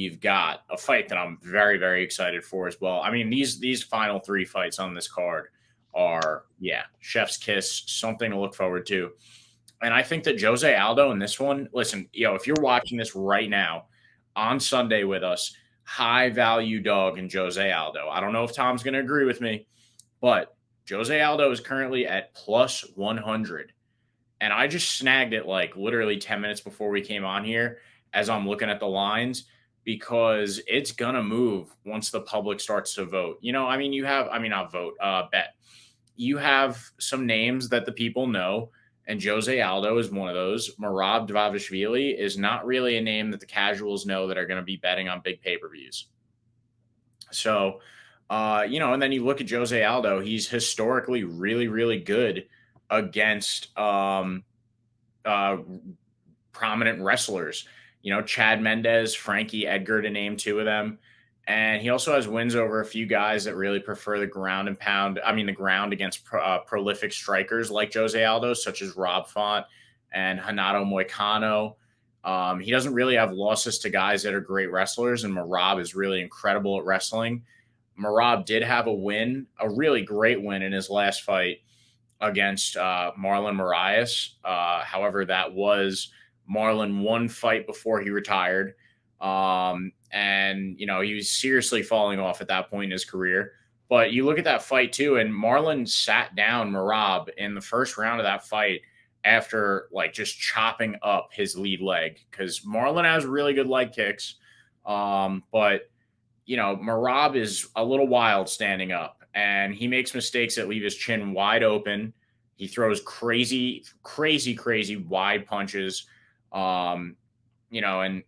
you've got a fight that I'm very, very excited for as well. I mean, these final three fights on this card are, yeah, chef's kiss, something to look forward to. And I think that Jose Aldo in this one, listen, if you're watching this right now on Sunday with us, high value dog in Jose Aldo. I don't know if Tom's going to agree with me, but Jose Aldo is currently at plus 100. And I just snagged it like literally 10 minutes before we came on here as I'm looking at the lines because it's going to move once the public starts to vote. I mean, not vote, bet. You have some names that the people know, and Jose Aldo is one of those. Merab Dvalishvili is not really a name that the casuals know that are going to be betting on big pay-per-views. So, and then you look at Jose Aldo, he's historically really, really good against prominent wrestlers. Chad Mendez, Frankie Edgar, to name two of them. And he also has wins over a few guys that really prefer the ground against prolific strikers like Jose Aldo, such as Rob Font and Hanato Moicano. He doesn't really have losses to guys that are great wrestlers, and Merab is really incredible at wrestling. Merab did have a really great win in his last fight against Marlon Moraes. However, that was Marlon one fight before he retired. And he was seriously falling off at that point in his career. But you look at that fight too, and Marlon sat down Merab in the first round of that fight after just chopping up his lead leg, because Marlon has really good leg kicks. But Merab is a little wild standing up, and he makes mistakes that leave his chin wide open. He throws crazy, crazy, crazy wide punches. And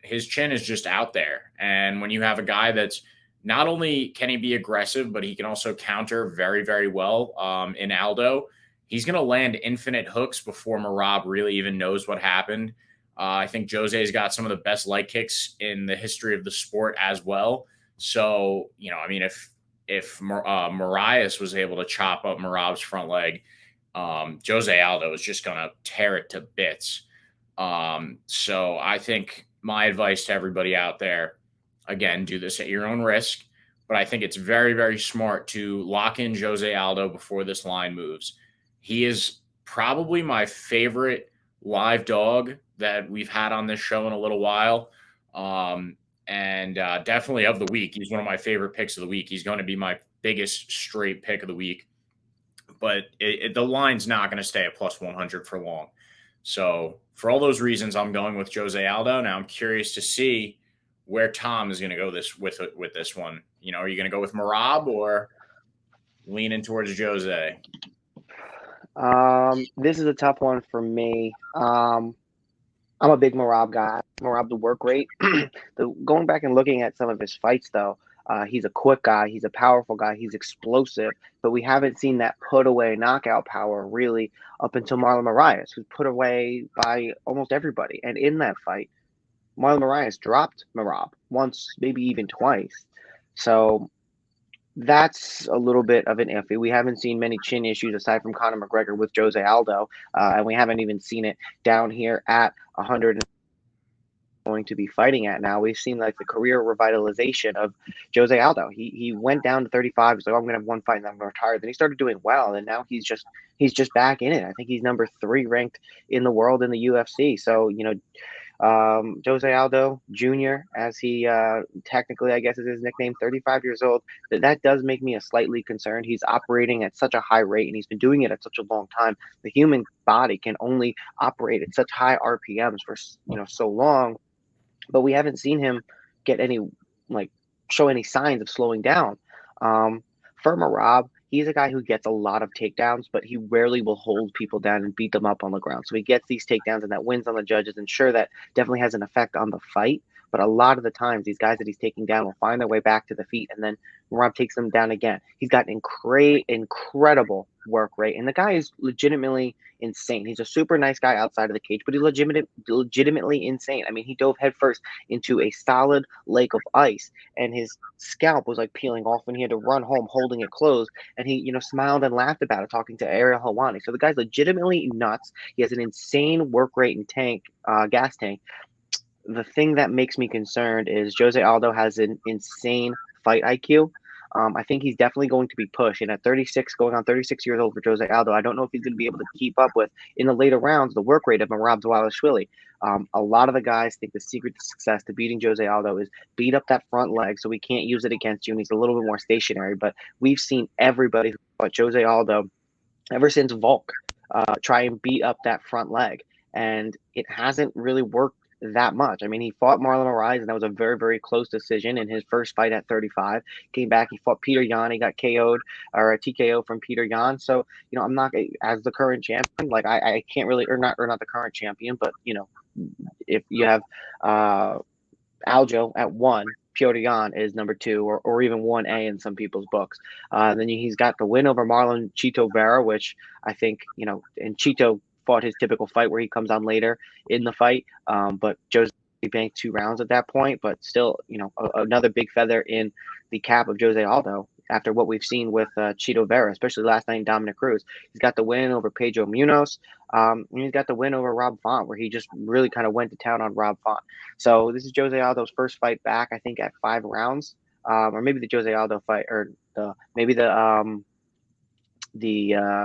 his chin is just out there. And when you have a guy that's not only can he be aggressive, but he can also counter very, very well in Aldo, he's going to land infinite hooks before Merab really even knows what happened. I think Jose's got some of the best leg kicks in the history of the sport as well. So, if Moraes was able to chop up Merab's front leg, Jose Aldo is just going to tear it to bits. So I think my advice to everybody out there, again, do this at your own risk, but I think it's very, very smart to lock in Jose Aldo before this line moves. He is probably my favorite live dog that we've had on this show in a little while. And definitely of the week. He's one of my favorite picks of the week. He's going to be my biggest straight pick of the week, but the line's not going to stay at plus 100 for long. So for all those reasons, I'm going with Jose Aldo. Now I'm curious to see where Tom is going to go with this one. Are you going to go with Merab or leaning towards Jose? This is a tough one for me. I'm a big Merab guy. Merab, the work rate. Going back and looking at some of his fights, though, he's a quick guy. He's a powerful guy. He's explosive. But we haven't seen that put-away knockout power really up until Marlon Moraes, who's put away by almost everybody. And in that fight, Marlon Moraes dropped Merab once, maybe even twice. So that's a little bit of an iffy. We haven't seen many chin issues aside from Conor McGregor with Jose Aldo, and we haven't even seen it down here at 100 going to be fighting at now. We've seen the career revitalization of Jose Aldo. He went down to 35. He's like, oh, I'm going to have one fight and I'm going to retire. Then he started doing well, and now he's just back in it. I think he's number 3 ranked in the world in the UFC. So, Jose Aldo Jr., as he technically, I guess, is his nickname, 35 years old. That does make me slightly concerned. He's operating at such a high rate, and he's been doing it at such a long time. The human body can only operate at such high RPMs for so long, but we haven't seen him get show any signs of slowing down. For Merab, he's a guy who gets a lot of takedowns, but he rarely will hold people down and beat them up on the ground. So he gets these takedowns, and that wins on the judges, and sure, that definitely has an effect on the fight. But a lot of the times, these guys that he's taking down will find their way back to the feet, and then Merab takes them down again. He's got an incredible work rate, and the guy is legitimately insane. He's a super nice guy outside of the cage, but he's legitimately insane. I mean, he dove headfirst into a solid lake of ice, and his scalp was peeling off, and he had to run home holding it closed. And he, smiled and laughed about it, talking to Ariel Helwani. So the guy's legitimately nuts. He has an insane work rate and gas tank. the thing that makes me concerned is Jose Aldo has an insane fight IQ. I think he's definitely going to be pushed. And at 36, going on 36 years old for Jose Aldo, I don't know if he's going to be able to keep up with, in the later rounds, the work rate of Merab Dvalishvili. A lot of the guys think the secret to success to beating Jose Aldo is beat up that front leg so he can't use it against you and he's a little bit more stationary. But we've seen everybody who fought Jose Aldo ever since Volk try and beat up that front leg. And it hasn't really worked that much. I mean, he fought Marlon Moraes, and that was a very, very close decision in his first fight at 35. Came back, he fought Peter Yan, he got KO'd or a TKO from Peter Yan. So, I'm not, as the current champion, like I can't really, or not the current champion, but if you have Aljo at 1, Piotr Yan is number 2, or even 1A in some people's books. Then he's got the win over Marlon Chito Vera, which I think, and Chito fought his typical fight where he comes on later in the fight. But Jose banked 2 rounds at that point, but still, another big feather in the cap of Jose Aldo after what we've seen with Chito Vera, especially last night in Dominic Cruz. He's got the win over Pedro Munoz. And he's got the win over Rob Font, where he just really kind of went to town on Rob Font. So this is Jose Aldo's first fight back, I think, at 5 rounds, or maybe the Jose Aldo fight, or maybe the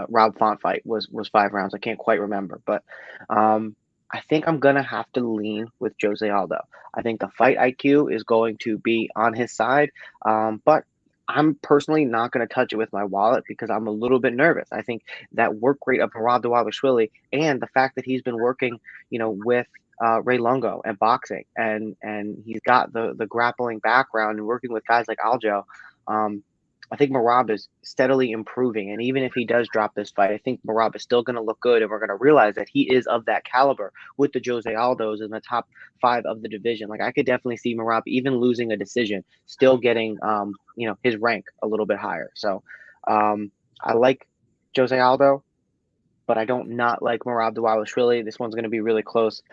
Rob Font fight was 5 rounds. I can't quite remember, but I think I'm gonna have to lean with Jose Aldo. I think the fight IQ is going to be on his side, but I'm personally not going to touch it with my wallet because I'm a little bit nervous. I think that work rate of Merab Dvalishvili and the fact that he's been working, with Ray Longo and boxing, and he's got the grappling background and working with guys like Aljo. I think Merab is steadily improving, and even if he does drop this fight, I think Merab is still going to look good, and we're going to realize that he is of that caliber with the Jose Aldos in the top 5 of the division. Like I could definitely see Merab even losing a decision, still getting his rank a little bit higher. So I like Jose Aldo, but I don't not like Merab Dvalishvili. This one's going to be really close.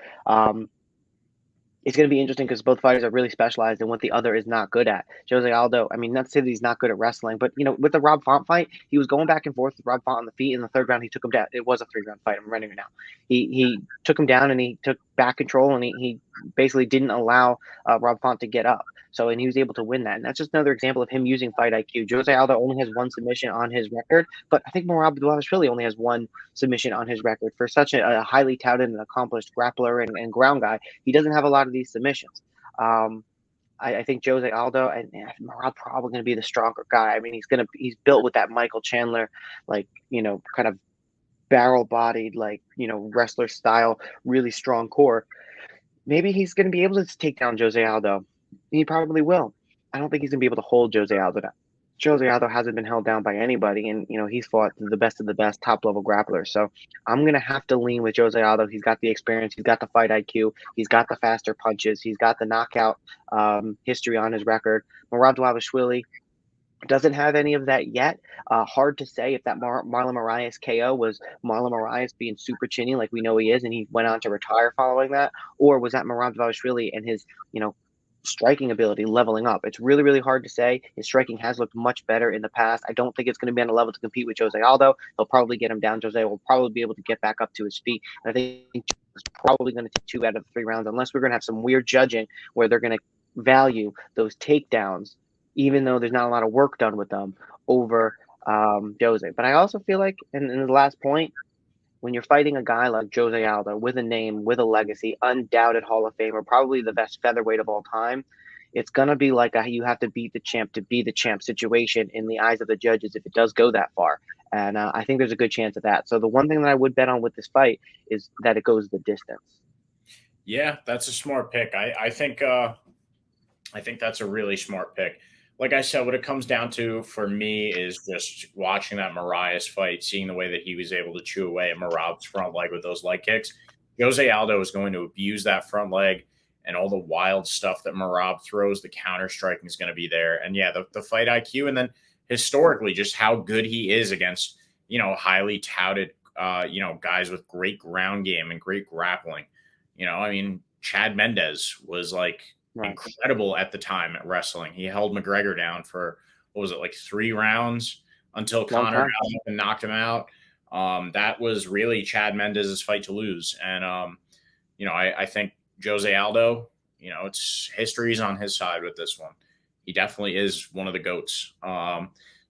It's going to be interesting because both fighters are really specialized in what the other is not good at. Jose Aldo, I mean, not to say that he's not good at wrestling, but, with the Rob Font fight, he was going back and forth with Rob Font on the feet. In the 3rd round, he took him down. It was a 3-round fight. I'm running it now. He took him down and he took back control, and he basically didn't allow Rob Font to get up. So, and he was able to win that. And that's just another example of him using fight IQ. Jose Aldo only has 1 submission on his record, but I think Merab Dvalishvili only has 1 submission on his record. For such a highly touted and accomplished grappler and ground guy, he doesn't have a lot of these submissions. I think Jose Aldo and Merab probably going to be the stronger guy. I mean, he's built with that Michael Chandler, kind of barrel-bodied, wrestler style, really strong core. Maybe he's going to be able to take down Jose Aldo. He probably will. I don't think he's going to be able to hold Jose Aldo down. Jose Aldo hasn't been held down by anybody, and he's fought the best of the best top level grapplers. So I'm gonna have to lean with Jose Aldo. He's got the experience, he's got the fight IQ, he's got the faster punches, he's got the knockout history on his record. Merab Dvalishvili doesn't have any of that yet. Hard to say if that Marlon Moraes KO was Marlon Moraes being super chinny like we know he is, and he went on to retire following that, or was that Merab Dvalishvili and his striking ability leveling up. It's really, really hard to say. His striking has looked much better in the past. I don't think it's going to be on a level to compete with Jose Aldo. They'll probably get him down. Jose will probably be able to get back up to his feet. And I think he's probably going to take 2 out of the 3 rounds, unless we're going to have some weird judging where they're going to value those takedowns, even though there's not a lot of work done with them, over Jose. But I also feel like, and in the last point, when you're fighting a guy like Jose Aldo with a name, with a legacy, undoubted Hall of Famer, probably the best featherweight of all time, it's going to be like you have to beat the champ to be the champ situation in the eyes of the judges if it does go that far. And I think there's a good chance of that. So the one thing that I would bet on with this fight is that it goes the distance. Yeah, that's a smart pick. I think that's a really smart pick. Like I said, what it comes down to for me is just watching that Moraes fight, seeing the way that he was able to chew away at Merab's front leg with those leg kicks. Jose Aldo is going to abuse that front leg, and all the wild stuff that Merab throws, the counter striking is going to be there. And yeah, the fight IQ, and then historically just how good he is against, highly touted, guys with great ground game and great grappling. I mean, Chad Mendez was incredible at the time at wrestling. He held McGregor down for, what was it, like 3 rounds until Conor got up and knocked him out. That was really Chad Mendez's fight to lose. And, I think Jose Aldo, it's history's on his side with this one. He definitely is one of the GOATs.